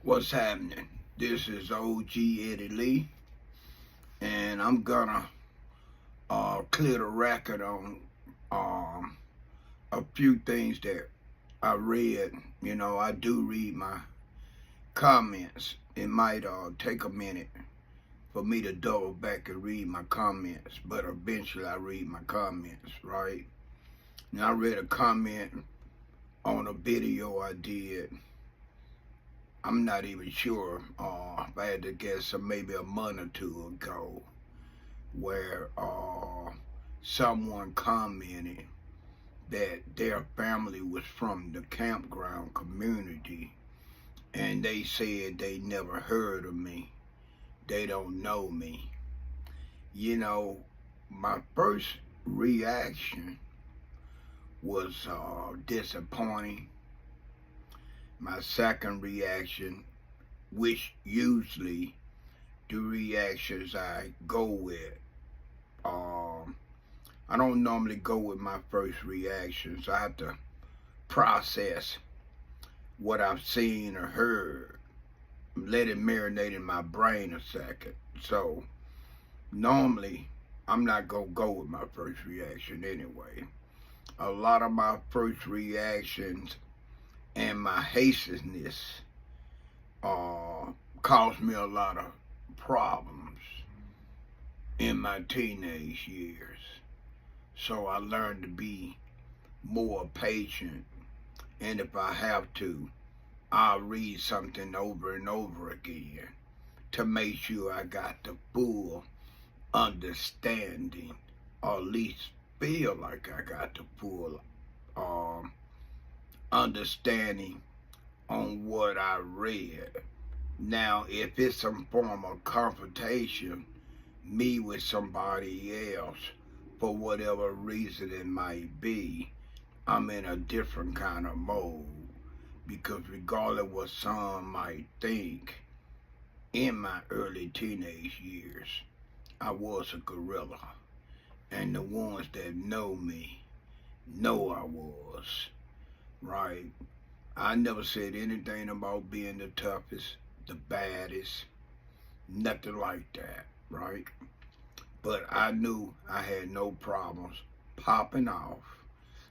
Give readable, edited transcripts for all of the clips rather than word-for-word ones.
What's happening? This is OG Eddie Lee, and I'm gonna clear the record on a few things that I read. I do read my comments. It might take a minute for me to double back and read my comments, but eventually I read my comments, right? Now I read a comment on a video I did. I'm not even sure, if I had to guess, maybe a month or two ago, where someone commented that their family was from the Campground Community, and they said they never heard of me. They don't know me. My first reaction was disappointing. My second reaction, which usually the reactions I go with, I don't normally go with my first reactions. I have to process what I've seen or heard, let it marinate in my brain a second. So normally I'm not gonna go with my first reaction anyway. A lot of my first reactions and my hastiness caused me a lot of problems in my teenage years. So I learned to be more patient, and if I have to, I'll read something over and over again to make sure I got the full understanding, or at least feel like I got the full understanding on what I read. Now, if it's some form of confrontation, me with somebody else, for whatever reason it might be, I'm in a different kind of mode. Because regardless of what some might think, in my early teenage years, I was a gorilla. And the ones that know me know I was. Right? I never said anything about being the toughest, the baddest, nothing like that, right? But I knew I had no problems popping off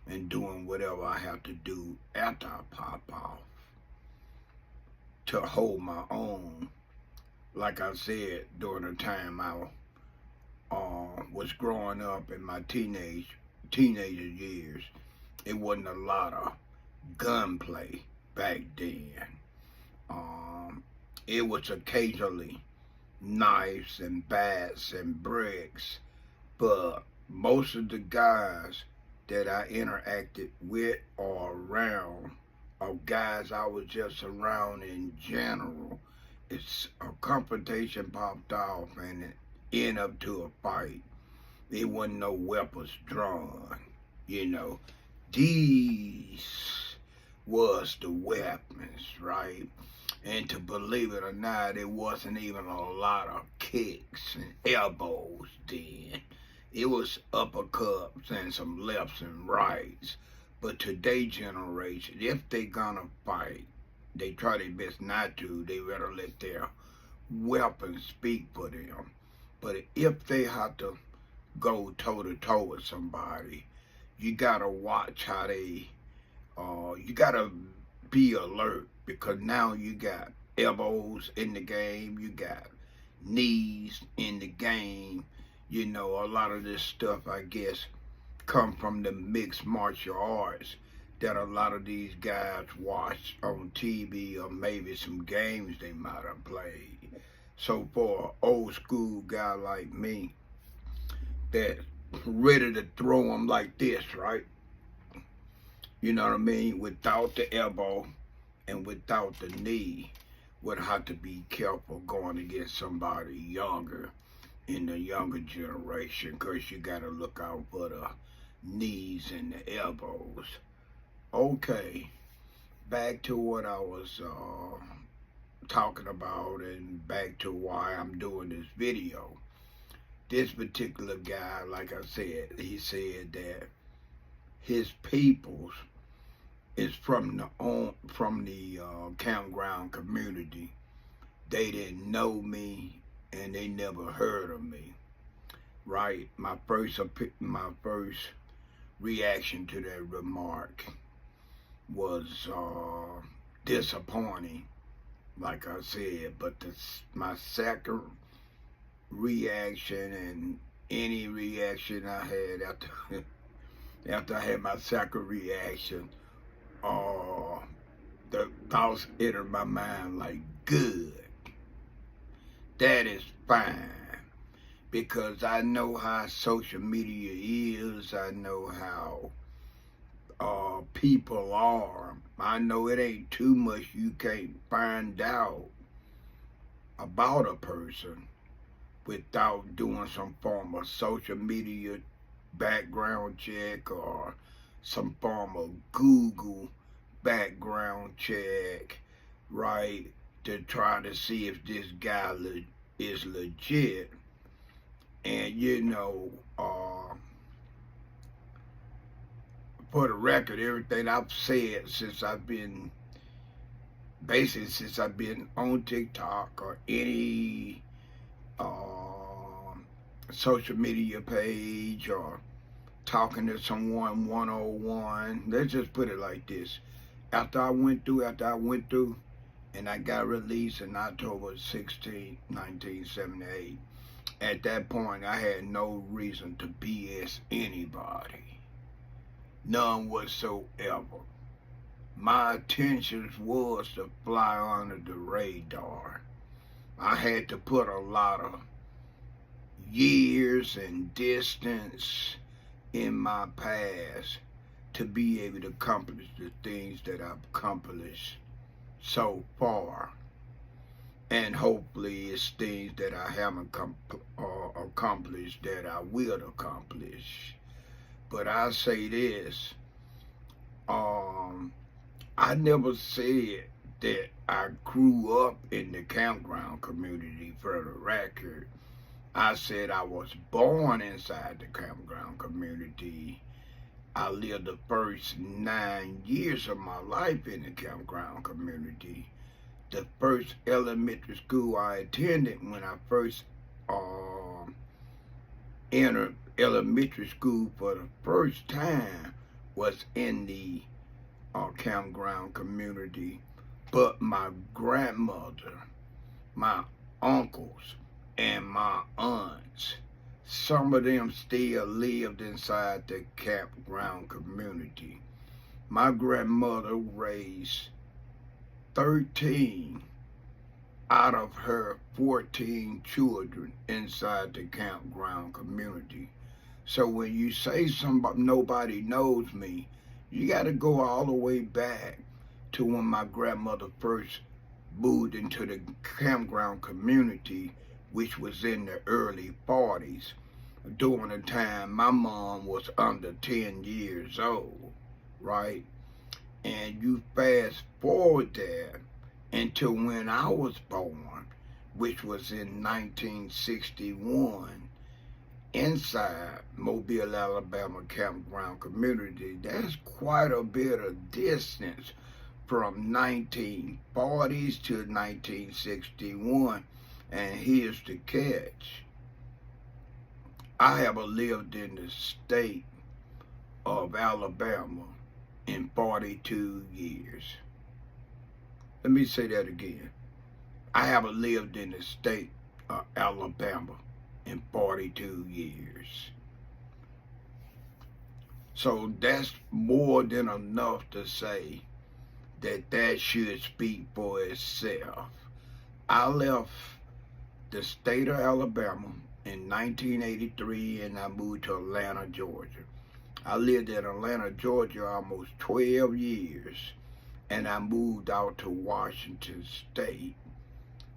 and doing whatever I have to do after I pop off to hold my own. Like I said, during the time I was growing up in my teenager years, it wasn't a lot of gunplay back then. It was occasionally knives and bats and bricks, but most of the guys that I interacted with or around, or guys I was just around in general, it's a confrontation popped off and it ended up to a fight. There wasn't no weapons drawn, These was the weapons, right? And to believe it or not, it wasn't even a lot of kicks and elbows then. It was uppercuts and some lefts and rights. But today's generation, if they gonna fight, they try their best not to. They rather let their weapons speak for them. But if they have to go toe-to-toe with somebody, you gotta watch how they, you gotta be alert, because now you got elbows in the game, you got knees in the game. A lot of this stuff, I guess, come from the mixed martial arts that a lot of these guys watch on TV, or maybe some games they might have played. So for an old school guy like me, that's ready to throw them like this, right? You know what I mean? Without the elbow and without the knee, would have to be careful going against somebody younger, in the younger generation, because you got to look out for the knees and the elbows. Okay, back to what I was talking about, and back to why I'm doing this video. This particular guy, like I said, he said that his peoples It's from the Campground Community. They didn't know me and they never heard of me. Right? My first reaction to that remark was disappointing, like I said. But my second reaction, and any reaction I had after I had my second reaction, the thoughts entered my mind like, good, that is fine. Because I know how social media is. I know how people are. I know it ain't too much you can't find out about a person without doing some form of social media background check or some form of Google background check, right, to try to see if this guy is legit. And for the record, everything I've said since I've been on TikTok or any social media page or talking to someone one-on-one, let's just put it like this. After I went through and I got released in October 16, 1978, at that point, I had no reason to BS anybody. None whatsoever. My intentions was to fly under the radar. I had to put a lot of years and distance in my past to be able to accomplish the things that I've accomplished so far. And hopefully it's things that I haven't accomplished that I will accomplish. But I say this, I never said that I grew up in the campground community, for the record. I said I was born inside the campground community. I lived the first 9 years of my life in the campground community. The first elementary school I attended when I first entered elementary school for the first time was in the campground community. But my grandmother, my uncles, and my aunts, some of them still lived inside the campground community. My grandmother raised 13 out of her 14 children inside the campground community. So when you say nobody knows me, you got to go all the way back to when my grandmother first moved into the campground community, which was in the early 40s, during the time my mom was under 10 years old, right? And you fast forward there until when I was born, which was in 1961, inside Mobile, Alabama campground community. That's quite a bit of distance from 1940s to 1961. And here's the catch. I have lived in the state of Alabama in 42 years. Let me say that again. I have lived in the state of Alabama in 42 years. So that's more than enough to say that should speak for itself. I left the state of Alabama in 1983 and I moved to Atlanta, Georgia. I lived in Atlanta, Georgia almost 12 years and I moved out to Washington State.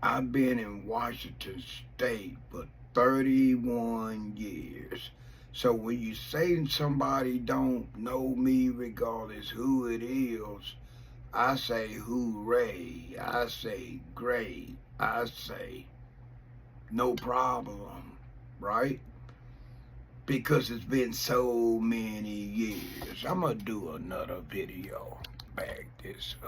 I've been in Washington State for 31 years. So when you say somebody don't know me, regardless who it is, I say hooray, I say great, I say no problem, right? Because it's been so many years. I'm gonna do another video back this up.